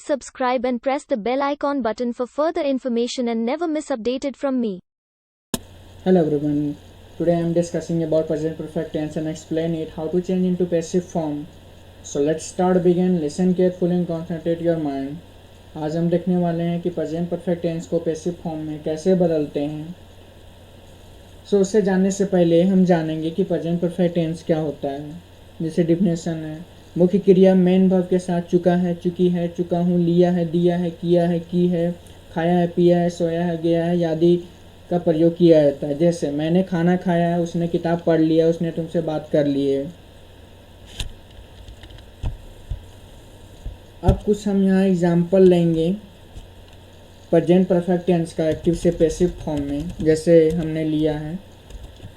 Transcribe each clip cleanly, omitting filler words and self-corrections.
Please subscribe and press the bell icon button for further information and never miss updated from me. Hello everyone. Today I am discussing about present perfect tense and explain it how to change into passive form. So let's start begin. Listen carefully and concentrate your mind. आज हम देखने वाले हैं कि present perfect tense को passive form में कैसे बदलते हैं. सो उससे जानने से पहले हम जानेंगे कि प्रेजेंट परफेक्ट टेंस क्या होता है. जैसे डिफिनेशन है, मुख्य क्रिया मेन वर्ब के साथ चुका है, चुकी है, चुका हूँ, लिया है, दिया है, किया है, की है, खाया है, पिया है, सोया है, गया है आदि का प्रयोग किया जाता है. जैसे मैंने खाना खाया है, उसने किताब पढ़ लिया, उसने तुमसे बात कर ली है. अब कुछ हम यहाँ एग्जाम्पल लेंगे प्रेजेंट परफेक्ट टेंस का एक्टिव से पैसिव फॉर्म में. जैसे हमने लिया है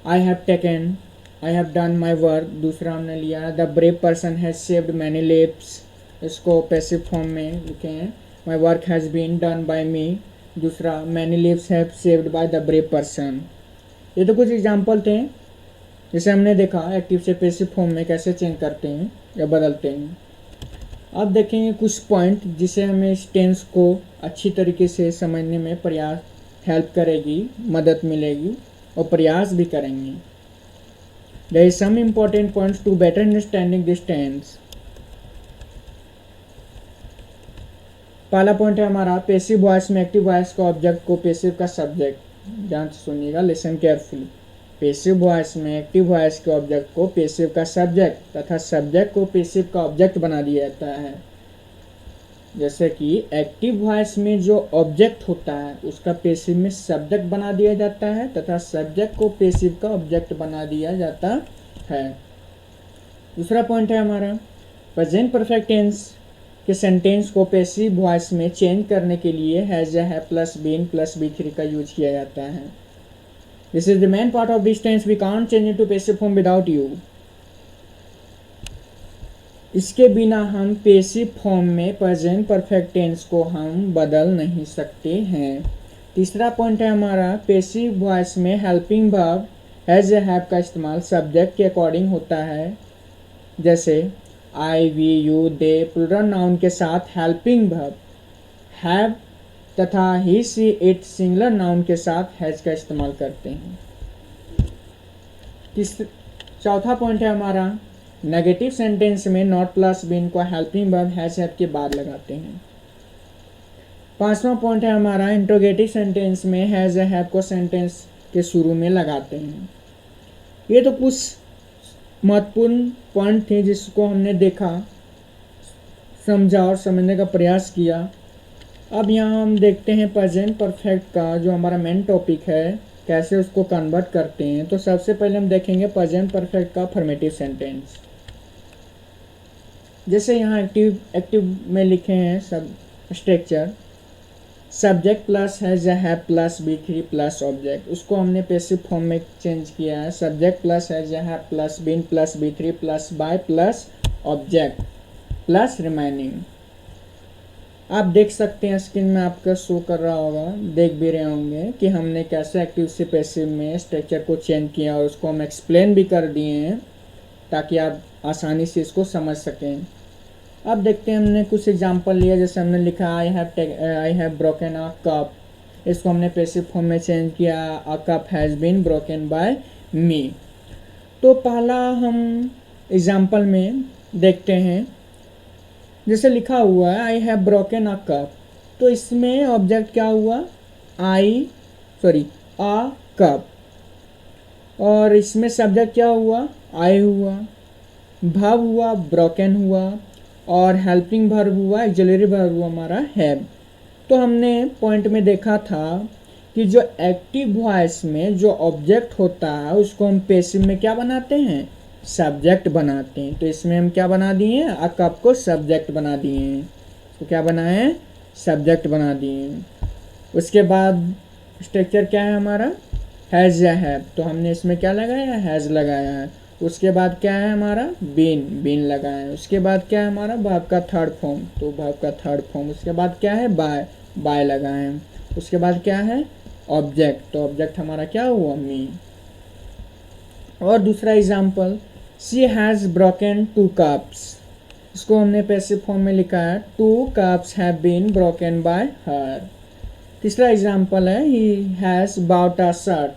I have taken, I have done my work. दूसरा हमने लिया है the brave person has saved many lives. इसको पैसिव फॉर्म में लिखे हैं my work has been done by me. दूसरा many lives have saved by the brave person. ये तो कुछ एग्जाम्पल थे जिसे हमने देखा एक्टिव से पैसिव फॉर्म में कैसे चेंज करते हैं या बदलते हैं. अब देखेंगे कुछ पॉइंट जिसे हमें इस टेंस को अच्छी तरीके से समझने में प्रयास हेल्प करेगी, मदद मिलेगी और प्रयास भी करेंगे. There is some important points to better understanding this tense. पहला पॉइंट है हमारा पैसिव वॉइस में एक्टिव वॉइस का ऑब्जेक्ट को पैसिव का सब्जेक्ट. ध्यान से सुनिएगा, लिसन केयरफुली. पैसिव वॉइस में एक्टिव वॉइस के ऑब्जेक्ट को पैसिव का सब्जेक्ट तथा सब्जेक्ट को पैसिव का ऑब्जेक्ट बना दिया जाता है. जैसे कि एक्टिव वॉइस में जो ऑब्जेक्ट होता है उसका पैसिव में सब्जेक्ट बना दिया जाता है तथा सब्जेक्ट को पैसिव का ऑब्जेक्ट बना दिया जाता है. दूसरा पॉइंट है हमारा प्रेजेंट परफेक्ट टेंस के सेंटेंस को पैसिव वॉइस में चेंज करने के लिए has, have plus been plus बी3 का यूज किया जाता है. This is the main part of this tense. We can't change it to passive form without you. इसके बिना हम पैसिव फॉर्म में प्रेजेंट परफेक्ट टेंस को हम बदल नहीं सकते हैं. तीसरा पॉइंट है हमारा पैसिव वॉइस में हेल्पिंग वर्ब हैज या हैव का इस्तेमाल सब्जेक्ट के अकॉर्डिंग होता है. जैसे I, we, you, they plural noun के साथ हेल्पिंग वर्ब हैव तथा he, she, it singular noun के साथ हैज का इस्तेमाल करते हैं. चौथा पॉइंट है हमारा नेगेटिव सेंटेंस में नॉट प्लस बीन को हेल्पिंग वर्ब हैज हैव के बाद लगाते हैं. पांचवा पॉइंट है हमारा इंट्रोगेटिव सेंटेंस में हैज हैव को सेंटेंस के शुरू में लगाते हैं. ये तो कुछ महत्वपूर्ण पॉइंट थे जिसको हमने देखा, समझा और समझने का प्रयास किया. अब यहाँ हम देखते हैं प्रेजेंट परफेक्ट का जो हमारा मेन टॉपिक है कैसे उसको कन्वर्ट करते हैं. तो सबसे पहले हम देखेंगे प्रेजेंट परफेक्ट का अफर्मेटिव सेंटेंस. जैसे यहाँ एक्टिव में लिखे हैं सब structure subject plus has have plus बी3 प्लस ऑब्जेक्ट. उसको हमने पैसिव फॉर्म में चेंज किया है subject plus has have plus been plus बी3 plus by plus object plus remaining. आप देख सकते हैं स्क्रीन में आपका शो कर रहा होगा, देख भी रहे होंगे कि हमने कैसे एक्टिव से पैसिव में स्ट्रक्चर को चेंज किया और उसको हम एक्सप्लेन भी कर दिए हैं ताकि आप आसानी से इसको समझ सकें. अब देखते हैं हमने कुछ एग्जांपल लिया. जैसे हमने लिखा I have broken a cup. इसको हमने पैसिव फॉर्म में चेंज किया a cup has been broken by me. तो पहला हम एग्जांपल में देखते हैं जैसे लिखा हुआ है I have broken a cup. तो इसमें ऑब्जेक्ट क्या हुआ अ कप और इसमें सब्जेक्ट क्या हुआ आई हुआ, वर्ब हुआ ब्रोकन हुआ और हेल्पिंग वर्ब हुआ ऑक्सिलरी वर्ब हुआ हमारा हैव. तो हमने पॉइंट में देखा था कि जो एक्टिव वॉइस में जो ऑब्जेक्ट होता है उसको हम पैसिव में क्या बनाते हैं सब्जेक्ट बनाते हैं. तो इसमें हम क्या बना दिए हैं अ कप को सब्जेक्ट बना दिए हैं. तो क्या बनाए सब्जेक्ट बना दिए. उसके बाद स्ट्रक्चर क्या है हमारा हैज़ या हैव. तो हमने इसमें क्या लगाया हैज़ लगाया है. उसके बाद क्या है हमारा बीन लगाया है. उसके बाद क्या है हमारा वर्ब का थर्ड फॉर्म. तो वर्ब का थर्ड फॉर्म. उसके बाद क्या है बाय लगाए हैं. उसके बाद क्या है ऑब्जेक्ट. तो ऑब्जेक्ट हमारा क्या हुआ मी. और दूसरा example she has broken 2 cups. इसको हमने पैसिव फॉर्म में लिखा है 2 cups have been broken by her. तीसरा एग्जाम्पल है he has bought a shirt,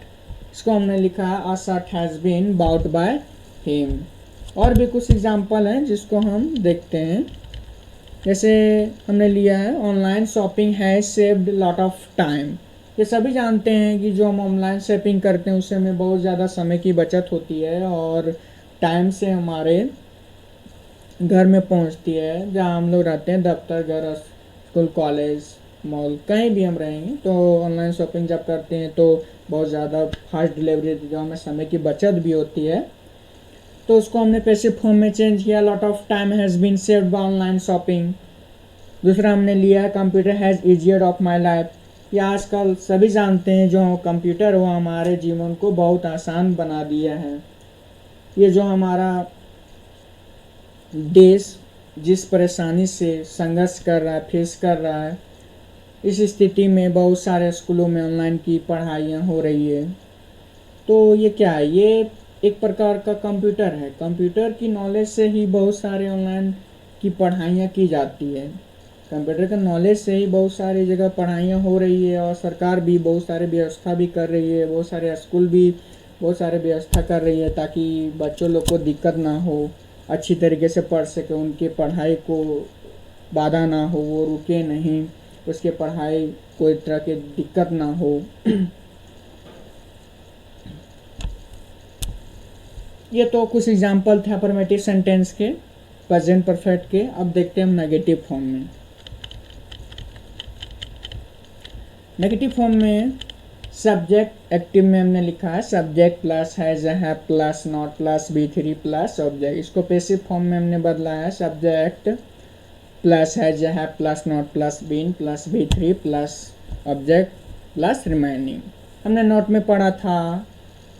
इसको हमने लिखा है a shirt has been bought by him. और भी कुछ एग्जाम्पल हैं जिसको हम देखते हैं। जैसे हमने लिया है online shopping has saved lot of time. ये सभी जानते हैं कि जो हम ऑनलाइन शॉपिंग करते हैं उससे हमें बहुत ज़्यादा समय की बचत होती है और टाइम से हमारे घर में पहुंचती है। जहाँ हम लोग रहते हैं, दफ्तर, घर, स्कूल, कॉलेज, मॉल, कहीं भी हम रहेंगे तो ऑनलाइन शॉपिंग जब करते हैं तो बहुत ज़्यादा फास्ट डिलीवरी देती है, हमें समय की बचत भी होती है। तो उसको हमने पैसिव फॉर्म में चेंज किया, lot of time has been saved by online shopping. दूसरा हमने लिया है computer has easier of my life. ये आजकल सभी जानते हैं जो कंप्यूटर वो हमारे जीवन को बहुत आसान बना दिया है। ये जो हमारा देश जिस परेशानी से संघर्ष कर रहा है, फेस कर रहा है, इस स्थिति में बहुत सारे स्कूलों में ऑनलाइन की पढ़ाइयाँ हो रही है। तो ये क्या है, ये एक प्रकार का कंप्यूटर है। कंप्यूटर की नॉलेज से ही बहुत सारे ऑनलाइन की पढ़ाइयाँ की जाती है। कंप्यूटर का नॉलेज से ही बहुत सारी जगह पढ़ाइयाँ हो रही है और सरकार भी बहुत सारे व्यवस्था भी कर रही है, बहुत सारे स्कूल भी बहुत सारे व्यवस्था कर रही है ताकि बच्चों लोग को दिक्कत ना हो, अच्छी तरीके से पढ़ सके, उनके पढ़ाई को बाधा ना हो, वो रुके नहीं, उसके पढ़ाई कोई तरह की दिक्कत ना हो। ये तो कुछ एग्जाम्पल थे अफर्मेटिव सेंटेंस के, प्रेजेंट परफेक्ट के। अब देखते हैं हम नेगेटिव फॉर्म में। नेगेटिव फॉर्म में सब्जेक्ट एक्टिव में हमने लिखा है subject plus has have plus not plus B3 plus object. इसको पैसिव फॉर्म में हमने बदला है subject plus has have plus not plus been plus B3 plus object plus remaining. हमने नोट में पढ़ा था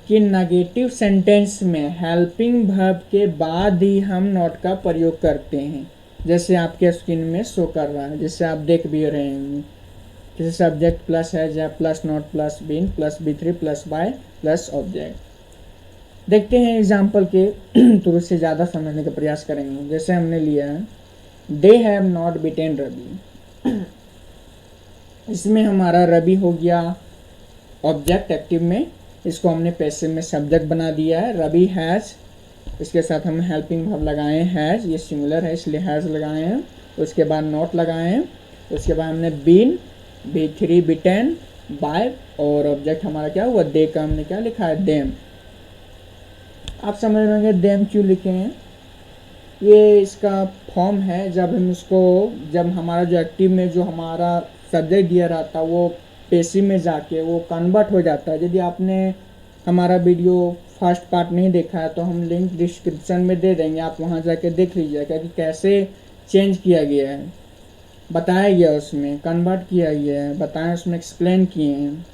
कि नेगेटिव सेंटेंस में हेल्पिंग वर्ब के बाद ही हम नॉट का प्रयोग करते हैं, जैसे आपके स्क्रीन में शो कर रहा है, जैसे आप देख भी रहे हैं। जैसे सब्जेक्ट प्लस है या plus not plus been plus B3 plus by plus object. देखते हैं एग्जाम्पल के थ्रू से ज़्यादा समझने का प्रयास करेंगे। जैसे हमने लिया है they have not beaten Ravi, इसमें हमारा रवि हो गया ऑब्जेक्ट एक्टिव में, इसको हमने पैसिव में सब्जेक्ट बना दिया है। रवि हैज़, इसके साथ हम हेल्पिंग वर्ब लगाए हैं हैज़, ये सिंगुलर है इसलिए हैज़ लगाए हैं। उसके बाद नॉट लगाए हैं, उसके बाद हमने बीन B3 बीटेन बाय और ऑब्जेक्ट हमारा क्या हुआ दे का, हमने क्या लिखा है देम। आप समझ रहे होंगे देम क्यों लिखे हैं, ये इसका फॉर्म है। जब हम इसको, जब हमारा जो एक्टिव में जो हमारा सब्जेक्ट दिया रहता है वो पैसिव में जाके वो कन्वर्ट हो जाता है। यदि आपने हमारा वीडियो फर्स्ट पार्ट नहीं देखा है तो हम लिंक डिस्क्रिप्शन में दे देंगे, आप वहाँ जाके देख लीजिएगा कि कैसे चेंज किया गया है, बताया गया, उसमें कन्वर्ट किया गया है, बताया, उसमें एक्सप्लेन किए हैं।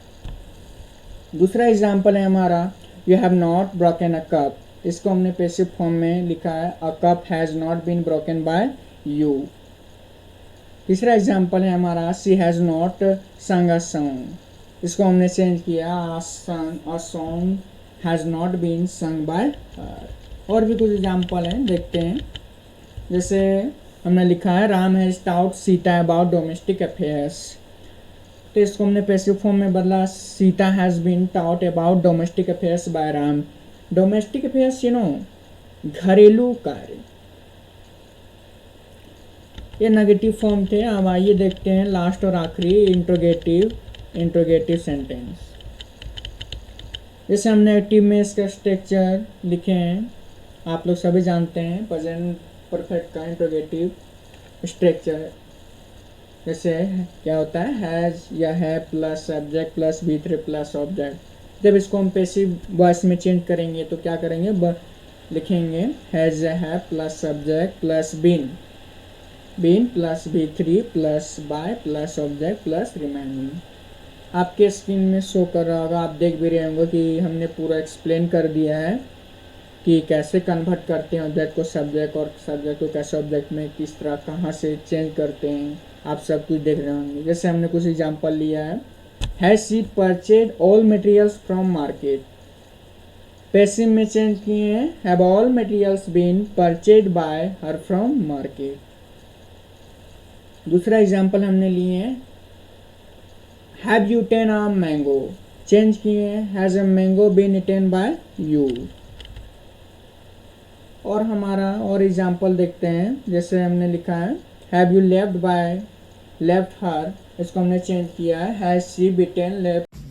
दूसरा एग्जाम्पल है हमारा you have not broken a cup, इसको हमने पैसिव फॉर्म में लिखा है a cup has not been broken by you. तीसरा एग्जाम्पल है हमारा शी हैज़ नॉट संग अ सॉन्ग, इसको हमने चेंज किया a song has not been sung by her. और भी कुछ एग्जाम्पल हैं, देखते हैं। जैसे हमने लिखा है Ram has taught Sita about domestic affairs, तो इसको हमने पैसिव फॉर्म में बदला Sita has been taught about domestic affairs by Ram. Domestic affairs you know, घरेलू कार्य। ये नेगेटिव फॉर्म थे। अब आइए देखते हैं लास्ट और आखिरी इंट्रोगेटिव सेंटेंस। जैसे हमने एक्टिव में इसका स्ट्रक्चर लिखे हैं, आप लोग सभी जानते हैं प्रेजेंट परफेक्ट का इंट्रोगेटिव स्ट्रक्चर। जैसे क्या होता है हैज़ या है plus subject plus B3 plus object. जब इसको हम पैसिव वॉइस में चेंज करेंगे तो क्या करेंगे, लिखेंगे हैज़ है plus subject plus been plus B3 plus by plus object plus remaining. आपके स्क्रीन में शो कर रहा होगा, आप देख भी रहे होंगे कि हमने पूरा एक्सप्लेन कर दिया है कि कैसे कन्वर्ट करते हैं ऑब्जेक्ट को सब्जेक्ट और सब्जेक्ट को कैसे ऑब्जेक्ट में किस तरह कहाँ से चेंज करते हैं, आप सब कुछ देख रहे होंगे। जैसे हमने कुछ एग्जांपल लिया है has she purchase all materials from market, passive में चेंज किए हैं, have all materials been purchased by her from market. दूसरा एग्जाम्पल हमने लिए हैं, have you eaten a mango, change किए हैं, has a mango been eaten by you. और हमारा और एग्जाम्पल देखते हैं, जैसे हमने लिखा है have you left by left her, इसको हमने चेंज किया है, हैज शी बीटन लेफ्ट